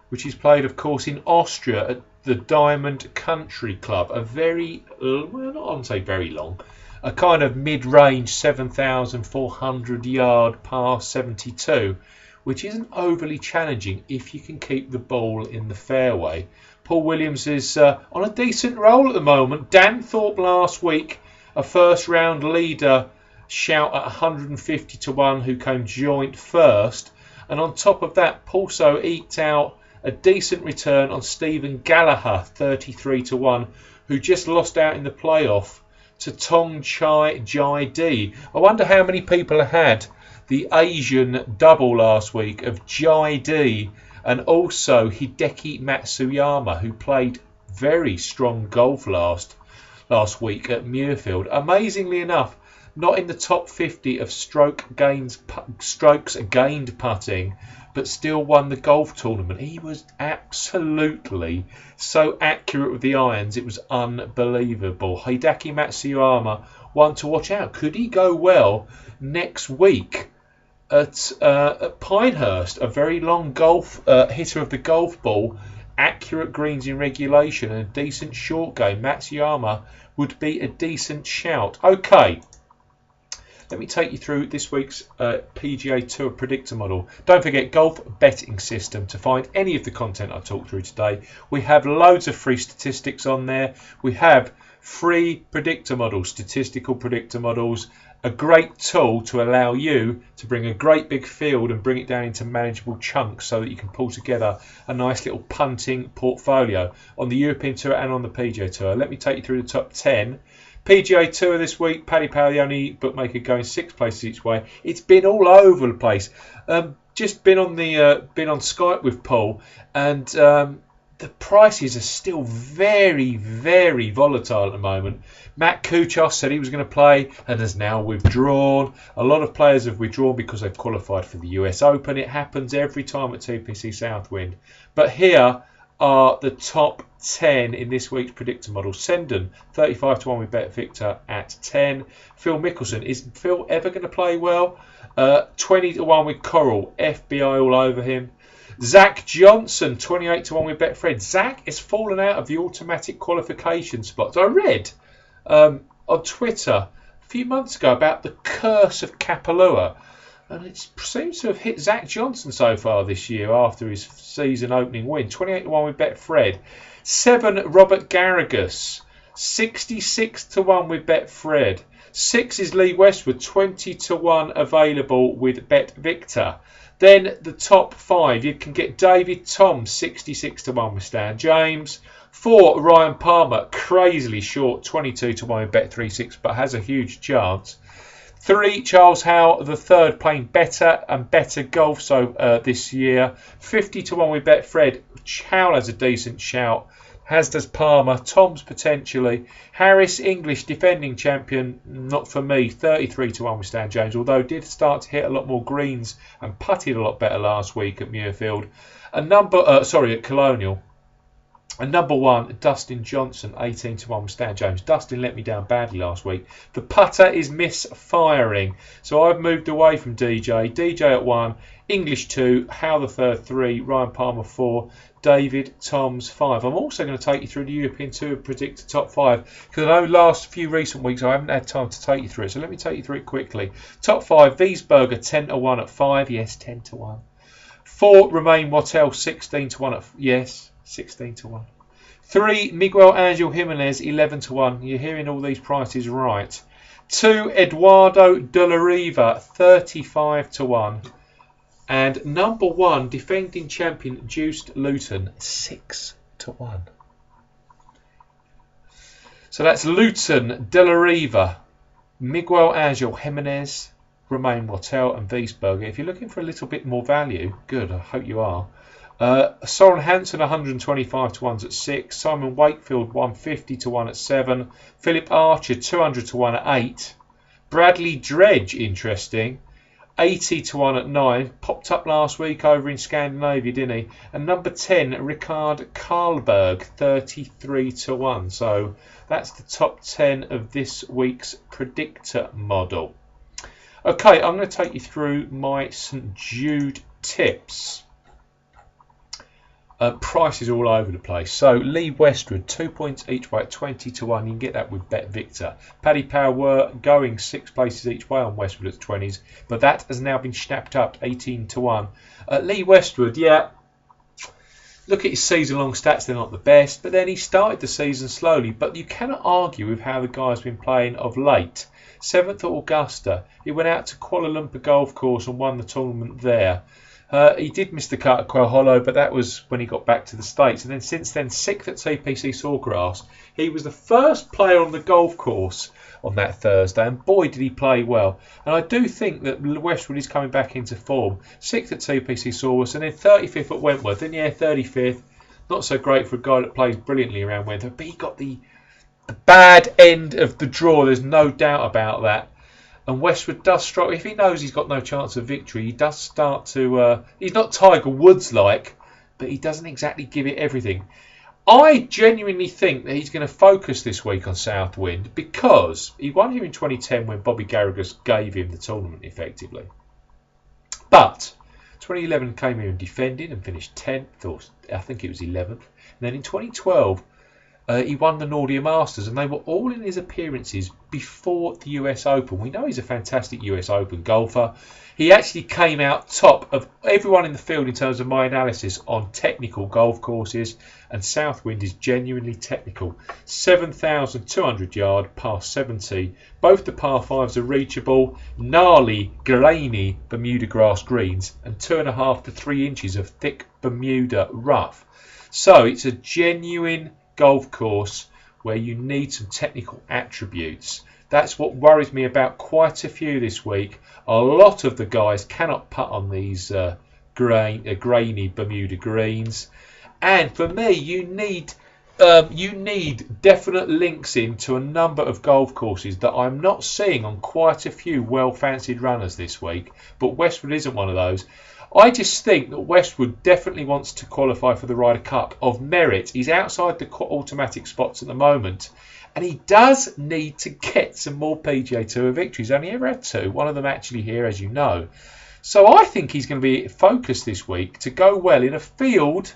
which is played, of course, in Austria at the Diamond Country Club. A very, well, not I wouldn't say very long, a kind of mid-range 7,400 yard par 72, which isn't overly challenging if you can keep the ball in the fairway. Paul Williams is on a decent roll at the moment. Dan Thorpe last week, a first round leader, shout at 150 to 1, who came joint first. And on top of that, also eked out a decent return on Stephen Gallagher, 33 to 1, who just lost out in the playoff to Tong Chai Jai D. I wonder how many people had the Asian double last week of Jai D and also Hideki Matsuyama, who played very strong golf last week at Muirfield. Amazingly enough, not in the top 50 of strokes gained putting, but still won the golf tournament. He was absolutely so accurate with the irons, it was unbelievable. Hideki Matsuyama, one to watch out. Could he go well next week at Pinehurst? A very long golf hitter of the golf ball, accurate greens in regulation and a decent short game. Matsuyama would be a decent shout. Okay, let me take you through this week's PGA Tour predictor model. Don't forget, golf betting system. To find any of the content I talked through today, we have loads of free statistics on there. We have free predictor models, statistical predictor models, a great tool to allow you to bring a great big field and bring it down into manageable chunks so that you can pull together a nice little punting portfolio on the European Tour and on the PGA Tour. Let me take you through the top 10. PGA Tour this week, Paddy Power, the only bookmaker going 6 places each way. It's been all over the place. Just been on Skype with Paul, and the prices are still very, very volatile at the moment. Matt Kuchar said he was going to play and has now withdrawn. A lot of players have withdrawn because they've qualified for the US Open. It happens every time at TPC Southwind. But here are the top 10 in this week's predictor model. Sendon, 35 to 1 with Bet Victor at 10. Phil Mickelson, is Phil ever going to play well? 20 to 1 with Coral, FBI all over him. Zach Johnson, 28 to 1 with Betfred. Zach has fallen out of the automatic qualification spots. I read on Twitter a few months ago about the curse of Kapalua, and it seems to have hit Zach Johnson so far this year after his season opening win. 28 to 1 with Betfred. 7, Robert Garrigus, 66 to 1 with Betfred. 6 is Lee Westwood, 20 to 1 available with Bet Victor. Then the top 5, you can get David Tom, 66 to 1 with Stan James. 4, Ryan Palmer, crazily short, 22 to 1 with Bet36, but has a huge chance. 3, Charles Howell, the third, playing better and better golf this year. 50 to 1 with Betfred. Howell has a decent shout, as does Palmer. Tom's potentially. Harris, English defending champion, not for me. 33 to 1 with Stan James, although did start to hit a lot more greens and putted a lot better last week at Muirfield. At Colonial. And number 1, Dustin Johnson, 18 to 1 with Stan James. Dustin let me down badly last week. The putter is misfiring, so I've moved away from DJ. DJ at 1, English 2, Howe the third 3, Ryan Palmer 4, David Toms 5. I'm also going to take you through the European Tour predictor top 5, because I know last few recent weeks I haven't had time to take you through it, so let me take you through it quickly. Top 5, Wiesberger 10 to 1 at 5, yes, 10 to 1. 4, Romain Wattel 16 to 1 at 16 to 1. 3, Miguel Angel Jimenez 11 to 1. You're hearing all these prices right. 2, Eduardo de la Riva 35 to 1. And number 1, defending champion Juiced Luton 6 to 1. So that's Luton, de la Riva, Miguel Angel Jimenez, Romain Wattel and Wiesberger. If you're looking for a little bit more value, good, I hope you are. Soren Hansen 125 to 1 at 6. Simon Wakefield 150 to 1 at 7. Philip Archer 200 to 1 at 8. Bradley Dredge, interesting, 80 to 1 at 9. Popped up last week over in Scandinavia, didn't he? And number 10, Ricard Karlberg 33 to 1. So that's the top 10 of this week's predictor model. Okay, I'm going to take you through my St Jude tips. Prices all over the place. So Lee Westwood, 2 points each way at 20 to 1. You can get that with Bet Victor. Paddy Power were going 6 places each way on Westwood at 20s, but that has now been snapped up 18 to 1. Lee Westwood, yeah. Look at his season-long stats, they're not the best, but then he started the season slowly. But you cannot argue with how the guy's been playing of late. 7th at Augusta, he went out to Kuala Lumpur Golf Course and won the tournament there. He did miss the cut at Quail Hollow, but that was when he got back to the States. And then since then, 6th at TPC Sawgrass. He was the first player on the golf course on that Thursday, and boy did he play well. And I do think that Westwood is coming back into form. 6th at TPC Sawgrass, and then 35th at Wentworth. And yeah, 35th, not so great for a guy that plays brilliantly around Wentworth, but he got the bad end of the draw, there's no doubt about that. And Westwood does struggle. If he knows he's got no chance of victory, he does start to... he's not Tiger Woods-like, but he doesn't exactly give it everything. I genuinely think that he's going to focus this week on Southwind because he won here in 2010 when Bobby Garrigus gave him the tournament, effectively. But 2011 came here and defended and finished 10th, or I think it was 11th. And then in 2012... he won the Nordia Masters, and they were all in his appearances before the US Open. We know he's a fantastic US Open golfer. He actually came out top of everyone in the field in terms of my analysis on technical golf courses, and Southwind is genuinely technical. 7,200 yard, par 70. Both the par 5s are reachable, gnarly, grainy Bermuda grass greens, and 2.5 to 3 inches of thick Bermuda rough. So it's a genuine golf course where you need some technical attributes. That's what worries me about quite a few this week. A lot of the guys cannot putt on these grainy Bermuda greens, and for me, you need definite links into a number of golf courses that I'm not seeing on quite a few well-fancied runners this week. But Westwood isn't one of those. I just think that Westwood definitely wants to qualify for the Ryder Cup of merit. He's outside the automatic spots at the moment, and he does need to get some more PGA Tour victories. He's only ever had 2, one of them actually here, as you know. So I think he's going to be focused this week to go well in a field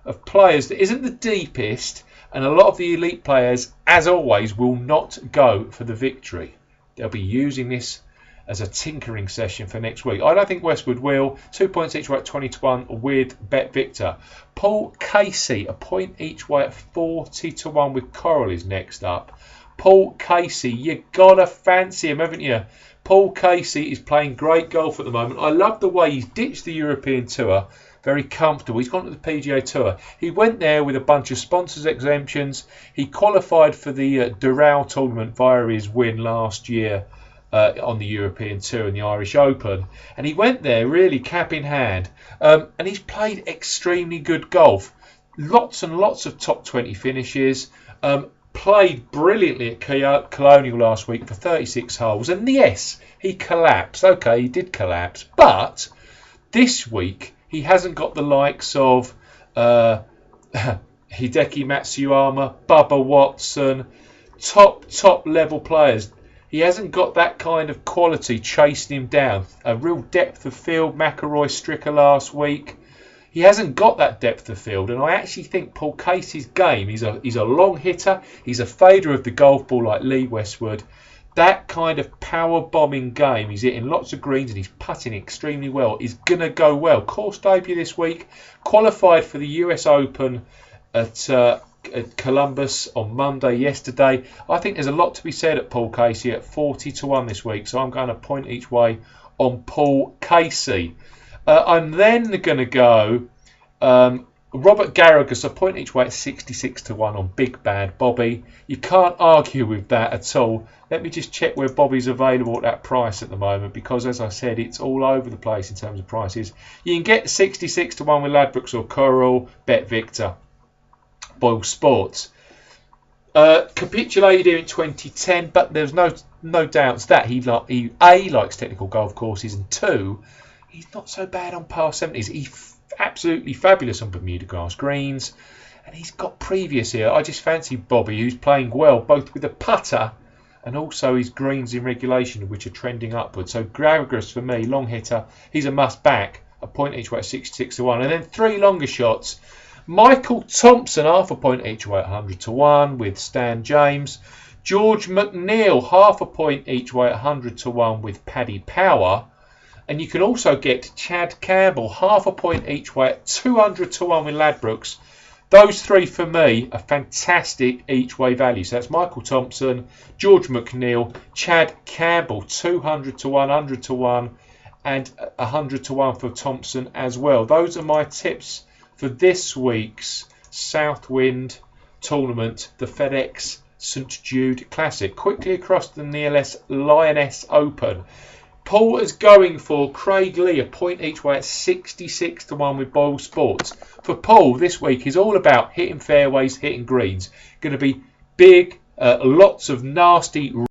of players that isn't the deepest, and a lot of the elite players, as always, will not go for the victory. They'll be using this as a tinkering session for next week. I don't think Westwood will. 2 points each way at 20 to 1 with Bet Victor. Paul Casey, a point each way at 40 to 1 with Coral is next up. Paul Casey, you gotta fancy him, haven't you? Paul Casey is playing great golf at the moment. I love the way he's ditched the European Tour. Very comfortable. He's gone to the PGA Tour. He went there with a bunch of sponsors exemptions. He qualified for the Doral tournament via his win last year on the European Tour and the Irish Open, and he went there really cap in hand, and he's played extremely good golf, lots and lots of top 20 finishes, played brilliantly at Colonial last week for 36 holes, and yes, he collapsed. Okay, he did collapse, but this week he hasn't got the likes of Hideki Matsuyama, Bubba Watson, top level players. He hasn't got that kind of quality chasing him down. A real depth of field. McIlroy, Stricker last week. He hasn't got that depth of field. And I actually think Paul Casey's game, he's a long hitter. He's a fader of the golf ball like Lee Westwood. That kind of power bombing game, he's hitting lots of greens and he's putting extremely well, is going to go well. Course debut this week. Qualified for the US Open at Columbus on Monday yesterday. I think there's a lot to be said at Paul Casey at 40 to 1 this week, so I'm going to point each way on Paul Casey. I'm then going to go Robert Garrigus, a point each way at 66 to 1 on Big Bad Bobby. You can't argue with that at all. Let me just check where Bobby's available at that price at the moment, because as I said, it's all over the place in terms of prices. You can get 66 to 1 with Ladbrokes or Coral, Bet Victor, Boyle Sports. Capitulated here in 2010, but there's no doubts that he A, likes technical golf courses, and 2, he's not so bad on par 70s. He's absolutely fabulous on Bermuda grass greens, and he's got previous here. I just fancy Bobby, who's playing well both with a putter and also his greens in regulation, which are trending upwards. So Garrigus for me, long hitter, he's a must back. A point each way at 66 to 1, and then 3 longer shots. Michael Thompson, half a point each way at 100 to 1 with Stan James. George McNeil, half a point each way at 100 to 1 with Paddy Power. And you can also get Chad Campbell, half a point each way at 200 to 1 with Ladbrokes. Those three for me are fantastic each way value. So that's Michael Thompson, George McNeil, Chad Campbell, 200 to 1, 100 to 1, and 100 to 1 for Thompson as well. Those are my tips for this week's Southwind tournament, the FedEx St Jude Classic. Quickly across the Nearless Lioness Open. Paul is going for Craig Lee, a point each way at 66 to 1 with Boyle Sports. For Paul, this week is all about hitting fairways, hitting greens. Going to be big, lots of nasty